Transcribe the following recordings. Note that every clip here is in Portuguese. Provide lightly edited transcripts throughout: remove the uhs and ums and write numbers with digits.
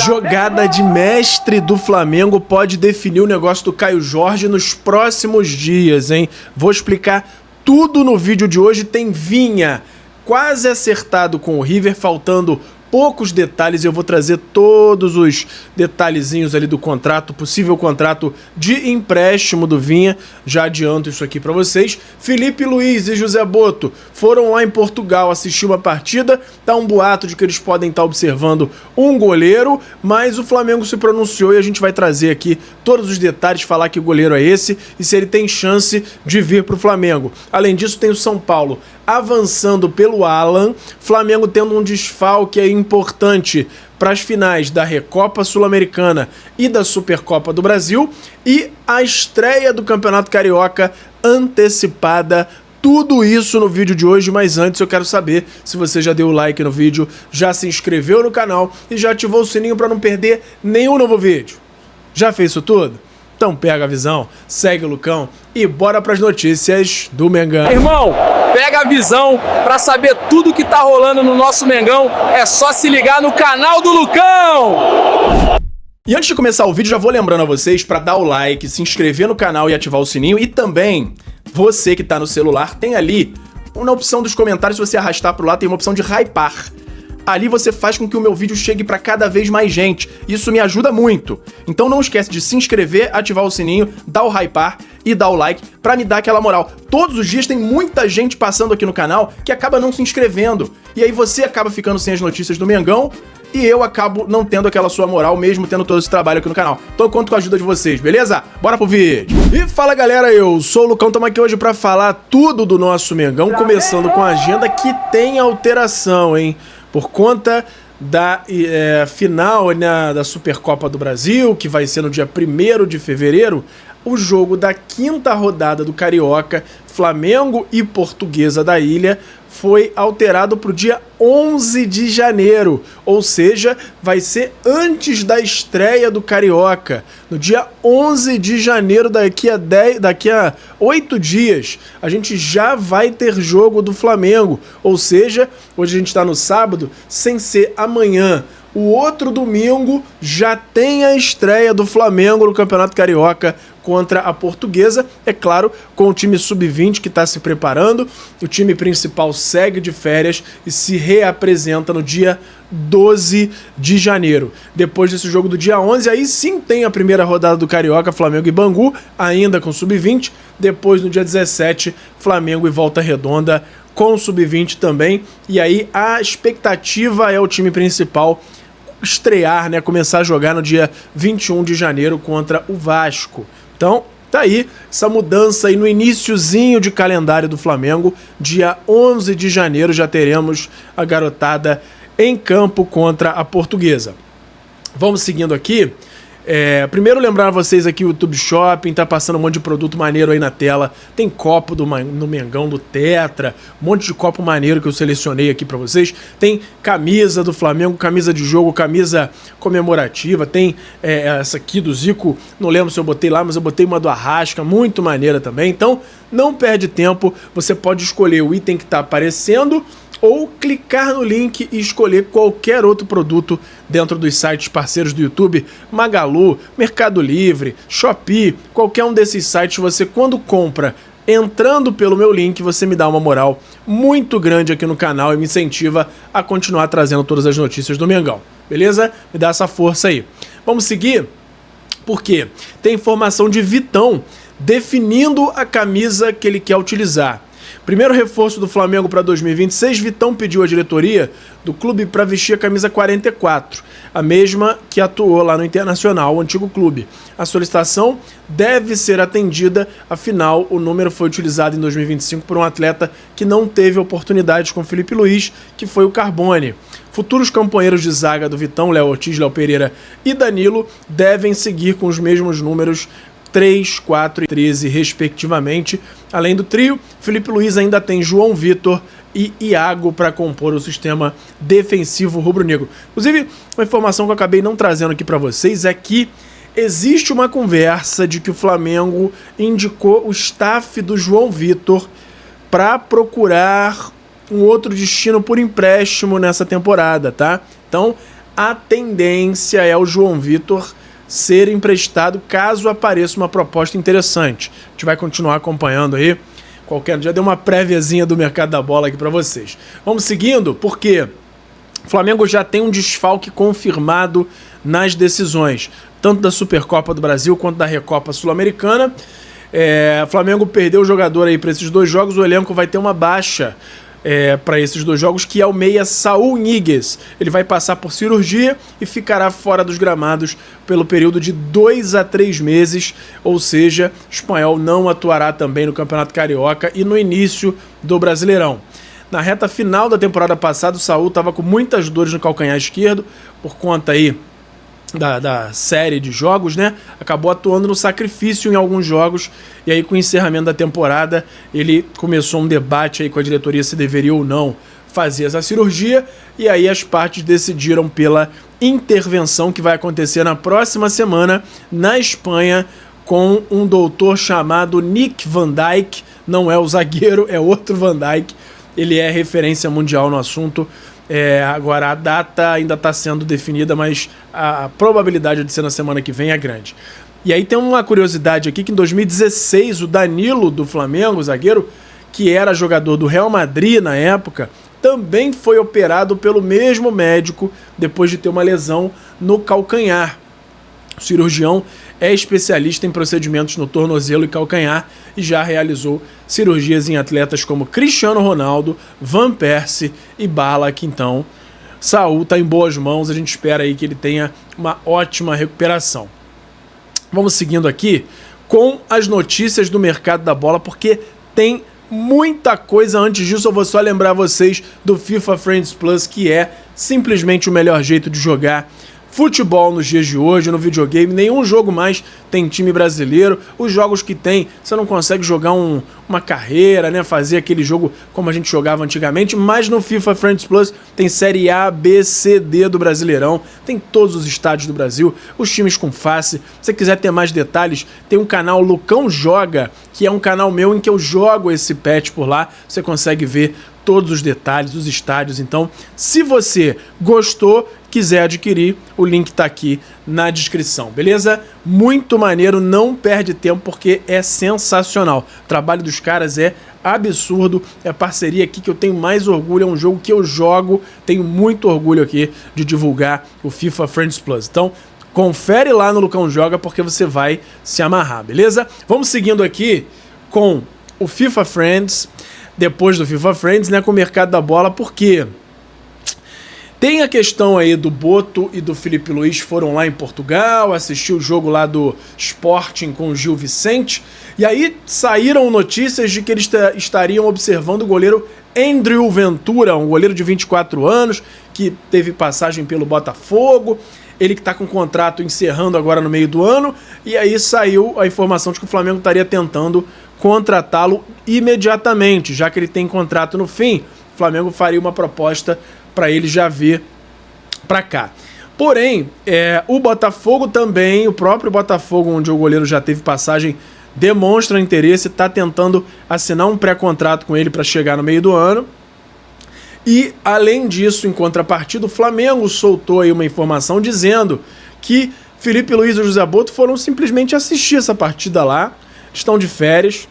Jogada de mestre do Flamengo pode definir o negócio do Caio Jorge nos próximos dias, hein? Vou explicar tudo no vídeo de hoje. Tem Vinha quase acertado com o River, faltando poucos detalhes, eu vou trazer todos os detalhezinhos ali do contrato, possível contrato de empréstimo do Vinha, já adianto isso aqui para vocês. Felipe Luiz e José Boto foram lá em Portugal assistir uma partida, tá um boato de que eles podem estar observando um goleiro, mas o Flamengo se pronunciou e a gente vai trazer aqui todos os detalhes, falar que goleiro é esse e se ele tem chance de vir para o Flamengo. Além disso, tem o São Paulo avançando pelo Alan, Flamengo tendo um desfalque aí importante para as finais da Recopa Sul-Americana e da Supercopa do Brasil e a estreia do Campeonato Carioca antecipada. Tudo isso no vídeo de hoje, mas antes eu quero saber se você já deu o like no vídeo, já se inscreveu no canal e já ativou o sininho para não perder nenhum novo vídeo. Já fez isso tudo? Então pega a visão, segue o Lucão e bora para as notícias do Mengão. Irmão, pega a visão para saber tudo que tá rolando no nosso Mengão. É só se ligar no canal do Lucão. E antes de começar o vídeo, já vou lembrando a vocês para dar o like, se inscrever no canal e ativar o sininho. E também, você que tá no celular, tem ali, na opção dos comentários, se você arrastar pro lado, tem uma opção de hypar. Ali você faz com que o meu vídeo chegue para cada vez mais gente. Isso me ajuda muito. Então não esquece de se inscrever, ativar o sininho, dar o hypar e dar o like para me dar aquela moral. Todos os dias tem muita gente passando aqui no canal que acaba não se inscrevendo. E aí você acaba ficando sem as notícias do Mengão e eu acabo não tendo aquela sua moral, mesmo tendo todo esse trabalho aqui no canal. Então eu conto com a ajuda de vocês, beleza? Bora pro vídeo. E fala galera, eu sou o Lucão, estamos aqui hoje para falar tudo do nosso Mengão, começando com a agenda que tem alteração, hein? Por conta da final da Supercopa do Brasil, que vai ser no dia 1º de fevereiro, o jogo da 5ª rodada do Carioca, Flamengo e Portuguesa da Ilha, foi alterado para o dia 11 de janeiro, ou seja, vai ser antes da estreia do Carioca, no dia 11 de janeiro, daqui a 8 dias, a gente já vai ter jogo do Flamengo, ou seja, hoje a gente está no sábado, sem ser amanhã, o outro domingo já tem a estreia do Flamengo no Campeonato Carioca contra a Portuguesa, é claro, com o time sub-20 que está se preparando. O time principal segue de férias e se reapresenta no dia 12 de janeiro. Depois desse jogo do dia 11, aí sim tem a primeira rodada do Carioca, Flamengo e Bangu, ainda com sub-20. Depois, no dia 17, Flamengo e Volta Redonda com o sub-20 também. E aí a expectativa é o time principal estrear, né, começar a jogar no dia 21 de janeiro contra o Vasco. Então, tá aí essa mudança aí no iniciozinho de calendário do Flamengo. Dia 11 de janeiro já teremos a garotada em campo contra a Portuguesa. Vamos seguindo aqui. Primeiro lembrar vocês aqui o YouTube Shopping, tá passando um monte de produto maneiro aí na tela. Tem copo do Mengão, do Tetra, um monte de copo maneiro que eu selecionei aqui pra vocês. Tem camisa do Flamengo, camisa de jogo, camisa comemorativa. Tem essa aqui do Zico, não lembro se eu botei lá, mas eu botei uma do Arrasca, muito maneira também. Então não perde tempo, você pode escolher o item que tá aparecendo ou clicar no link e escolher qualquer outro produto dentro dos sites parceiros do YouTube, Magalu, Mercado Livre, Shopee, qualquer um desses sites. Você, quando compra, entrando pelo meu link, você me dá uma moral muito grande aqui no canal e me incentiva a continuar trazendo todas as notícias do Mengão, beleza? Me dá essa força aí. Vamos seguir, porque tem informação de Vitão definindo a camisa que ele quer utilizar. Primeiro reforço do Flamengo para 2026, Vitão pediu à diretoria do clube para vestir a camisa 44, a mesma que atuou lá no Internacional, o antigo clube. A solicitação deve ser atendida, afinal o número foi utilizado em 2025 por um atleta que não teve oportunidades com Felipe Luiz, que foi o Carbone. Futuros companheiros de zaga do Vitão, Léo Ortiz, Léo Pereira e Danilo, devem seguir com os mesmos números 3, 4 e 13, respectivamente. Além do trio, Felipe Luiz ainda tem João Vitor e Iago para compor o sistema defensivo rubro-negro. Inclusive, uma informação que eu acabei não trazendo aqui para vocês é que existe uma conversa de que o Flamengo indicou o staff do João Vitor para procurar um outro destino por empréstimo nessa temporada, tá? Então, a tendência é o João Vitor ser emprestado caso apareça uma proposta interessante. A gente vai continuar acompanhando aí. Qualquer dia deu uma préviazinha do mercado da bola aqui para vocês. Vamos seguindo, porque o Flamengo já tem um desfalque confirmado nas decisões, tanto da Supercopa do Brasil quanto da Recopa Sul-Americana. O Flamengo perdeu o jogador aí para esses 2 jogos, o elenco vai ter uma baixa para esses 2 jogos, que é o meia Saúl Ñíguez. Ele vai passar por cirurgia e ficará fora dos gramados pelo período de 2 a 3 meses, ou seja, o espanhol não atuará também no Campeonato Carioca e no início do Brasileirão. Na reta final da temporada passada, o Saúl estava com muitas dores no calcanhar esquerdo, por conta aí da série de jogos, né? Acabou atuando no sacrifício em alguns jogos, e aí com o encerramento da temporada ele começou um debate aí com a diretoria se deveria ou não fazer essa cirurgia, e aí as partes decidiram pela intervenção que vai acontecer na próxima semana na Espanha com um doutor chamado Nick Van Dijk. Não é o zagueiro, é outro Van Dijk. Ele é referência mundial no assunto. Agora a data ainda está sendo definida, mas a probabilidade de ser na semana que vem é grande. E aí tem uma curiosidade aqui, que em 2016 o Danilo do Flamengo, o zagueiro, que era jogador do Real Madrid na época, também foi operado pelo mesmo médico depois de ter uma lesão no calcanhar. O cirurgião é especialista em procedimentos no tornozelo e calcanhar e já realizou cirurgias em atletas como Cristiano Ronaldo, Van Persie e Ballack. Então, Saúl está em boas mãos, a gente espera aí que ele tenha uma ótima recuperação. Vamos seguindo aqui com as notícias do mercado da bola, porque tem muita coisa. Antes disso, eu vou só lembrar vocês do FIFA Friends Plus, que é simplesmente o melhor jeito de jogar futebol nos dias de hoje, no videogame. Nenhum jogo mais tem time brasileiro. Os jogos que tem, você não consegue jogar uma carreira, né? Fazer aquele jogo como a gente jogava antigamente, mas no FIFA Friends Plus tem Série A, B, C, D do Brasileirão, tem todos os estádios do Brasil, os times com face. Se você quiser ter mais detalhes, tem um canal Lucão Joga, que é um canal meu em que eu jogo esse patch por lá. Você consegue ver todos os detalhes, os estádios. Então, se você gostou, quiser adquirir, o link tá aqui na descrição, beleza? Muito maneiro, não perde tempo porque é sensacional. O trabalho dos caras é absurdo, é a parceria aqui que eu tenho mais orgulho, é um jogo que eu jogo, tenho muito orgulho aqui de divulgar o FIFA Friends Plus. Então, confere lá no Lucão Joga porque você vai se amarrar, beleza? Vamos seguindo aqui com o FIFA Friends, depois do FIFA Friends, né, com o mercado da bola, porque tem a questão aí do Boto e do Filipe Luís, foram lá em Portugal, assistir o jogo lá do Sporting com o Gil Vicente, e aí saíram notícias de que eles estariam observando o goleiro Andrew Ventura, um goleiro de 24 anos, que teve passagem pelo Botafogo, ele que está com o contrato encerrando agora no meio do ano, e aí saiu a informação de que o Flamengo estaria tentando contratá-lo imediatamente, já que ele tem contrato no fim. O Flamengo faria uma proposta para ele já vir para cá. Porém, o Botafogo também, o próprio Botafogo, onde o goleiro já teve passagem, demonstra interesse, está tentando assinar um pré-contrato com ele para chegar no meio do ano. E, além disso, em contrapartida, o Flamengo soltou aí uma informação dizendo que Filipe Luís e José Boto foram simplesmente assistir essa partida lá, estão de férias,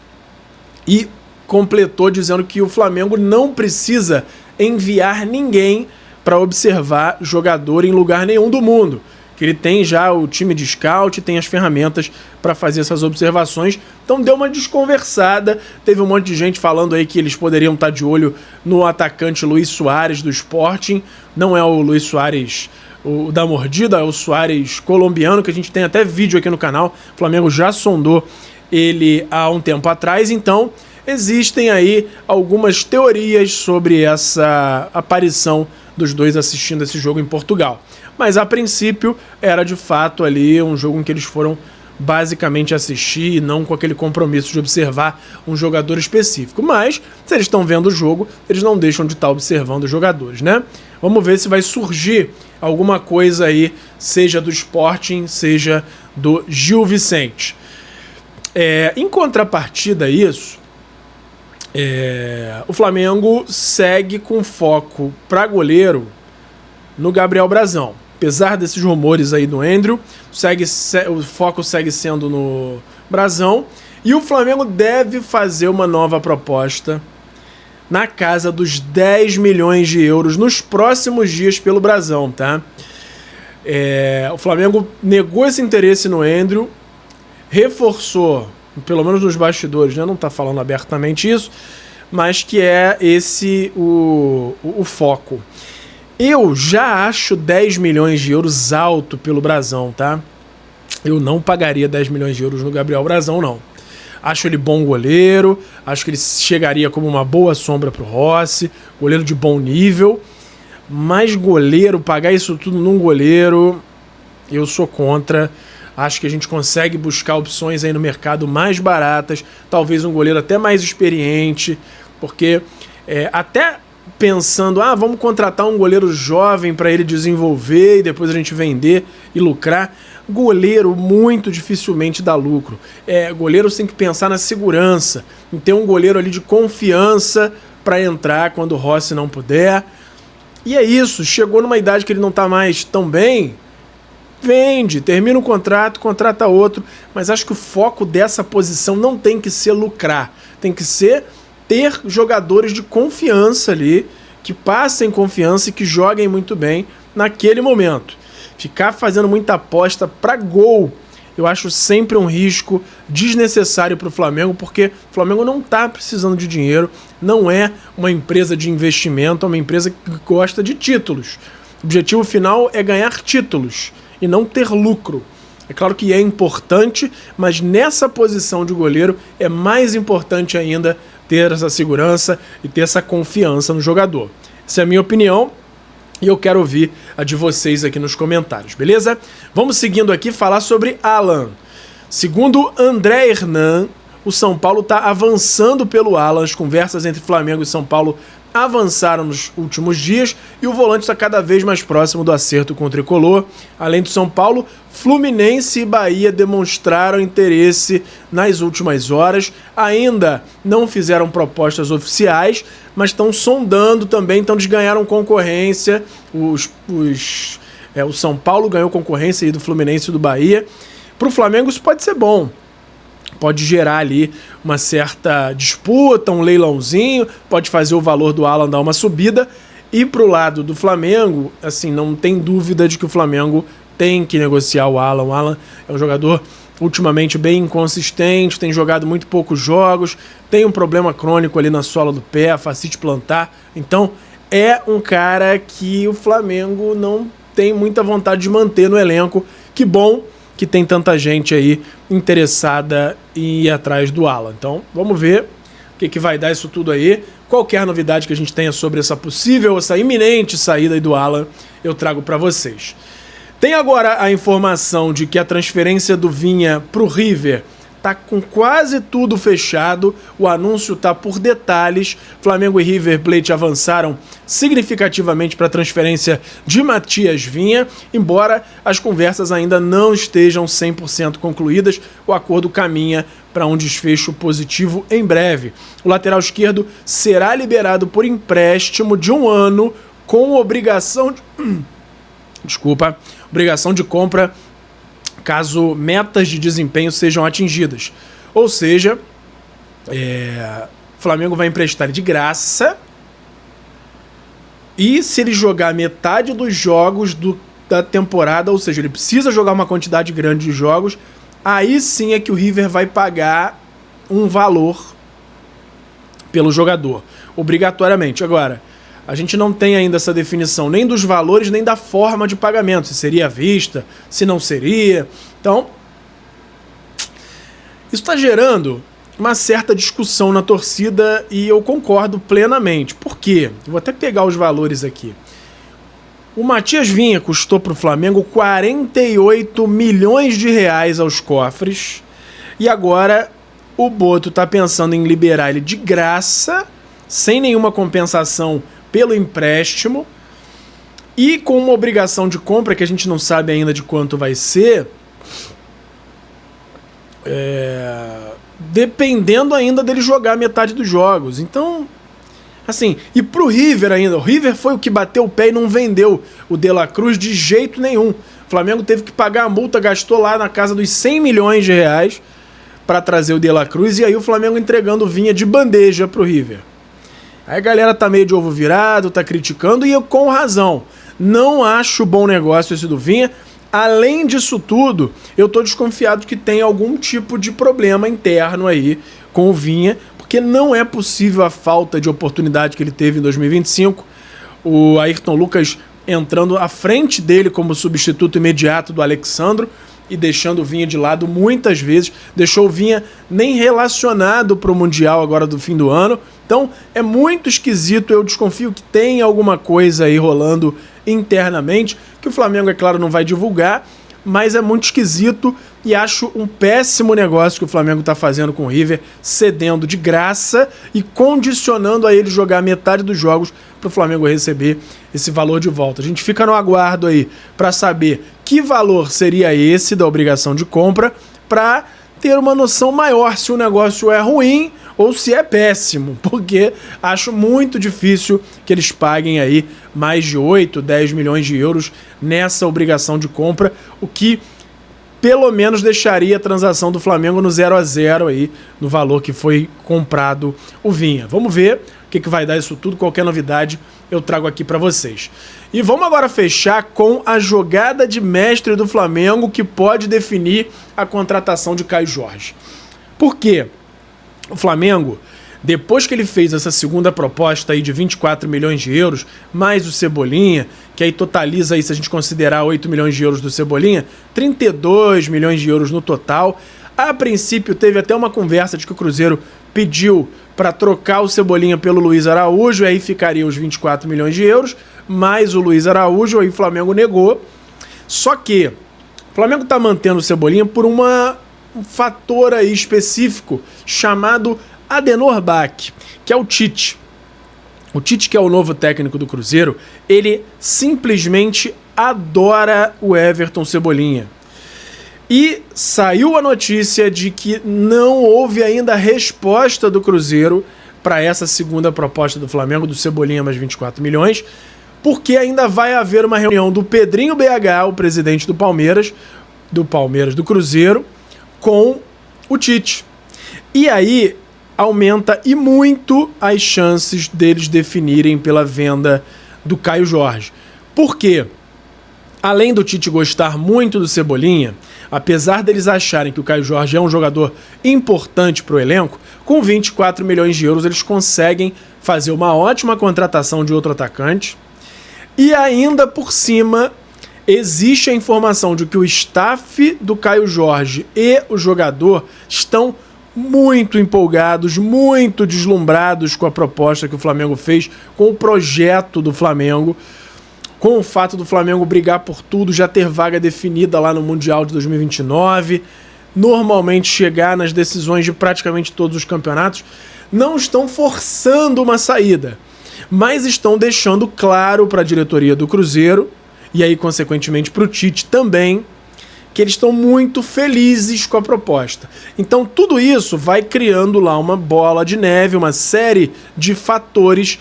e completou dizendo que o Flamengo não precisa enviar ninguém para observar jogador em lugar nenhum do mundo, que ele tem já o time de scout, tem as ferramentas para fazer essas observações. Então deu uma desconversada, teve um monte de gente falando aí que eles poderiam estar de olho no atacante Luís Soares do Sporting. Não é o Luís Soares o da mordida, é o Soares colombiano, que a gente tem até vídeo aqui no canal. O Flamengo já sondou ele há um tempo atrás, então existem aí algumas teorias sobre essa aparição dos dois assistindo esse jogo em Portugal. Mas a princípio era de fato ali um jogo em que eles foram basicamente assistir e não com aquele compromisso de observar um jogador específico. Mas, se eles estão vendo o jogo, eles não deixam de estar observando os jogadores, né? Vamos ver se vai surgir alguma coisa aí, seja do Sporting, seja do Gil Vicente. Em contrapartida a isso, o Flamengo segue com foco para goleiro no Gabriel Brazão. apesar desses rumores aí do Andrew, o foco segue sendo no Brasão, e o Flamengo deve fazer uma nova proposta na casa dos 10 milhões de euros nos próximos dias pelo Brasão, tá? O Flamengo negou esse interesse no Andrew, reforçou, pelo menos nos bastidores, né? Não tá falando abertamente isso, mas que é esse o foco. Eu já acho 10 milhões de euros alto pelo Brasão, tá? Eu não pagaria 10 milhões de euros no Gabriel Brasão, não. Acho ele bom goleiro, acho que ele chegaria como uma boa sombra pro Rossi, goleiro de bom nível, mas goleiro, pagar isso tudo num goleiro, eu sou contra. Acho que a gente consegue buscar opções aí no mercado mais baratas, talvez um goleiro até mais experiente, porque até pensando, vamos contratar um goleiro jovem para ele desenvolver e depois a gente vender e lucrar. Goleiro muito dificilmente dá lucro. Goleiro tem que pensar na segurança, em ter um goleiro ali de confiança para entrar quando o Rossi não puder. E é isso, chegou numa idade que ele não tá mais tão bem, vende, termina o contrato, contrata outro, mas acho que o foco dessa posição não tem que ser lucrar, tem que ser ter jogadores de confiança ali, que passem confiança e que joguem muito bem naquele momento. Ficar fazendo muita aposta para gol, eu acho sempre um risco desnecessário para o Flamengo, porque o Flamengo não está precisando de dinheiro, não é uma empresa de investimento, é uma empresa que gosta de títulos. O objetivo final é ganhar títulos e não ter lucro. É claro que é importante, mas nessa posição de goleiro é mais importante ainda ter essa segurança e ter essa confiança no jogador. Essa é a minha opinião e eu quero ouvir a de vocês aqui nos comentários, beleza? Vamos seguindo aqui falar sobre Alan. Segundo André Hernan, o São Paulo está avançando pelo Alan. As conversas entre Flamengo e São Paulo avançaram nos últimos dias e o volante está cada vez mais próximo do acerto com o Tricolor. Além do São Paulo, Fluminense e Bahia demonstraram interesse nas últimas horas. Ainda não fizeram propostas oficiais, mas estão sondando também, então eles ganharam concorrência. O São Paulo ganhou concorrência aí do Fluminense e do Bahia. Para o Flamengo isso pode ser bom. Pode gerar ali uma certa disputa, um leilãozinho, pode fazer o valor do Alan dar uma subida. E pro lado do Flamengo, assim, não tem dúvida de que o Flamengo tem que negociar o Alan. O Alan é um jogador ultimamente bem inconsistente, tem jogado muito poucos jogos, tem um problema crônico ali na sola do pé, fascite plantar. Então é um cara que o Flamengo não tem muita vontade de manter no elenco. Que bom que tem tanta gente aí interessada em ir atrás do Alan. Então, vamos ver o que vai dar isso tudo aí. Qualquer novidade que a gente tenha sobre essa possível, essa iminente saída aí do Alan, eu trago para vocês. Tem agora a informação de que a transferência do Vinha pro River tá com quase tudo fechado, o anúncio tá por detalhes. Flamengo e River Plate avançaram significativamente para a transferência de Matias Vinha, embora as conversas ainda não estejam 100% concluídas, o acordo caminha para um desfecho positivo em breve. O lateral esquerdo será liberado por empréstimo de 1 ano com obrigação de compra caso metas de desempenho sejam atingidas. Ou seja, o Flamengo vai emprestar de graça e se ele jogar metade dos jogos da temporada, ou seja, ele precisa jogar uma quantidade grande de jogos, aí sim é que o River vai pagar um valor pelo jogador, obrigatoriamente. Agora, a gente não tem ainda essa definição nem dos valores, nem da forma de pagamento, se seria à vista, se não seria. Então, isso está gerando uma certa discussão na torcida e eu concordo plenamente. Por quê? Eu vou até pegar os valores aqui. O Matias Vinha custou para o Flamengo 48 milhões de reais aos cofres e agora o Boto está pensando em liberar ele de graça, sem nenhuma compensação pelo empréstimo e com uma obrigação de compra que a gente não sabe ainda de quanto vai ser, dependendo ainda dele jogar metade dos jogos. Então Assim, e pro River ainda, o River foi o que bateu o pé e não vendeu o De La Cruz de jeito nenhum. O Flamengo teve que pagar a multa, gastou lá na casa dos 100 milhões de reais para trazer o De La Cruz, e aí o Flamengo entregando o Vinha de bandeja pro River. Aí a galera tá meio de ovo virado, tá criticando, e eu com razão. Não acho bom negócio esse do Vinha. Além disso tudo, eu tô desconfiado que tem algum tipo de problema interno aí com o Vinha, porque não é possível a falta de oportunidade que ele teve em 2025. O Ayrton Lucas entrando à frente dele como substituto imediato do Alexandro e deixando o Vinha de lado muitas vezes. Deixou o Vinha nem relacionado para o Mundial agora do fim do ano. Então é muito esquisito, eu desconfio que tem alguma coisa aí rolando internamente, que o Flamengo, é claro, não vai divulgar, mas é muito esquisito e acho um péssimo negócio que o Flamengo está fazendo com o River, cedendo de graça e condicionando a ele jogar metade dos jogos para o Flamengo receber esse valor de volta. A gente fica no aguardo aí para saber que valor seria esse da obrigação de compra, para ter uma noção maior se o negócio é ruim ou se é péssimo, porque acho muito difícil que eles paguem aí mais de 8, 10 milhões de euros nessa obrigação de compra, o que pelo menos deixaria a transação do Flamengo no 0-0 aí, no valor que foi comprado o Vinha. Vamos ver o que vai dar isso tudo, qualquer novidade eu trago aqui para vocês. E vamos agora fechar com a jogada de mestre do Flamengo que pode definir a contratação de Caio Jorge. Por quê? O Flamengo, depois que ele fez essa segunda proposta aí de 24 milhões de euros, mais o Cebolinha, que aí totaliza aí, se a gente considerar 8 milhões de euros do Cebolinha, 32 milhões de euros no total. A princípio teve até uma conversa de que o Cruzeiro pediu para trocar o Cebolinha pelo Luiz Araújo, e aí ficaria os 24 milhões de euros, mais o Luiz Araújo, aí o Flamengo negou. Só que o Flamengo está mantendo o Cebolinha por um fator aí específico chamado Adenor Bach, que é o Tite. O Tite, que é o novo técnico do Cruzeiro, ele simplesmente adora o Everton Cebolinha. E saiu a notícia de que não houve ainda resposta do Cruzeiro para essa segunda proposta do Flamengo, do Cebolinha mais 24 milhões, porque ainda vai haver uma reunião do Pedrinho BH, o presidente do Palmeiras, do Cruzeiro, com o Tite. E aí aumenta e muito as chances deles definirem pela venda do Caio Jorge. Por quê? Além do Tite gostar muito do Cebolinha, apesar deles acharem que o Caio Jorge é um jogador importante para o elenco, com 24 milhões de euros eles conseguem fazer uma ótima contratação de outro atacante. E ainda por cima, existe a informação de que o staff do Caio Jorge e o jogador estão muito empolgados, muito deslumbrados com a proposta que o Flamengo fez, com o projeto do Flamengo, com o fato do Flamengo brigar por tudo, já ter vaga definida lá no Mundial de 2029, normalmente chegar nas decisões de praticamente todos os campeonatos. Não estão forçando uma saída, mas estão deixando claro para a diretoria do Cruzeiro, e aí consequentemente para o Tite também, que eles estão muito felizes com a proposta. Então tudo isso vai criando lá uma bola de neve, uma série de fatores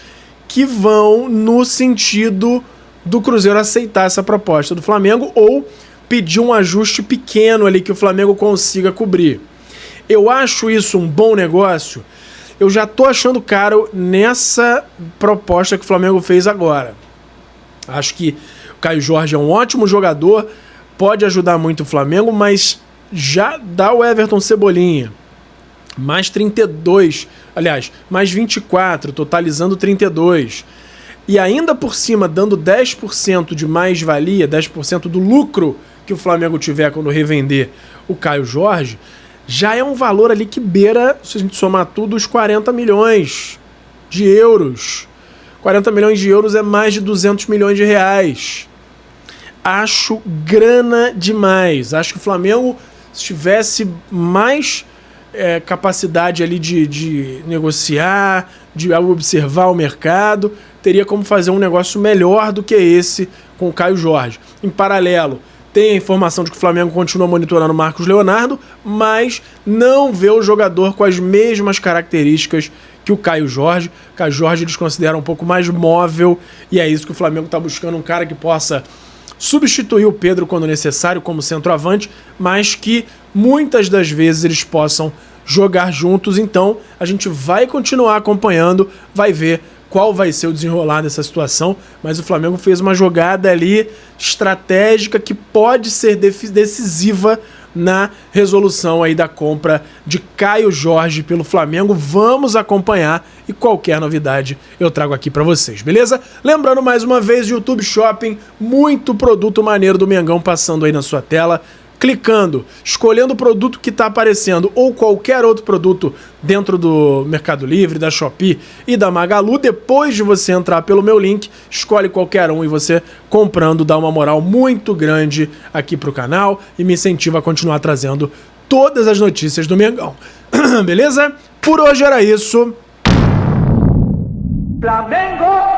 que vão no sentido do Cruzeiro aceitar essa proposta do Flamengo ou pedir um ajuste pequeno ali que o Flamengo consiga cobrir. Eu acho isso um bom negócio. Eu já tô achando caro nessa proposta que o Flamengo fez agora. Acho que o Caio Jorge é um ótimo jogador, pode ajudar muito o Flamengo, mas já dá o Everton Cebolinha. Mais 32, aliás, mais 24, totalizando 32. E ainda por cima, dando 10% de mais-valia, 10% do lucro que o Flamengo tiver quando revender o Caio Jorge, já é um valor ali que beira, se a gente somar tudo, os 40 milhões de euros. 40 milhões de euros é mais de 200 milhões de reais. Acho grana demais. Acho que o Flamengo, se tivesse mais capacidade ali de negociar, de observar o mercado, teria como fazer um negócio melhor do que esse com o Caio Jorge. Em paralelo, tem a informação de que o Flamengo continua monitorando o Marcos Leonardo, mas não vê o jogador com as mesmas características que o Caio Jorge. O Caio Jorge eles consideram um pouco mais móvel, e é isso que o Flamengo está buscando, um cara que possa substituir o Pedro quando necessário como centroavante, mas que muitas das vezes eles possam jogar juntos. Então a gente vai continuar acompanhando, vai ver qual vai ser o desenrolar dessa situação, mas o Flamengo fez uma jogada ali estratégica que pode ser decisiva na resolução aí da compra de Caio Jorge pelo Flamengo. Vamos acompanhar e qualquer novidade eu trago aqui pra vocês, beleza? Lembrando mais uma vez, YouTube Shopping, muito produto maneiro do Mengão passando aí na sua tela. Clicando, escolhendo o produto que está aparecendo ou qualquer outro produto dentro do Mercado Livre, da Shopee e da Magalu, depois de você entrar pelo meu link, escolhe qualquer um e você comprando dá uma moral muito grande aqui pro canal e me incentiva a continuar trazendo todas as notícias do Mengão. Beleza? Por hoje era isso. Flamengo!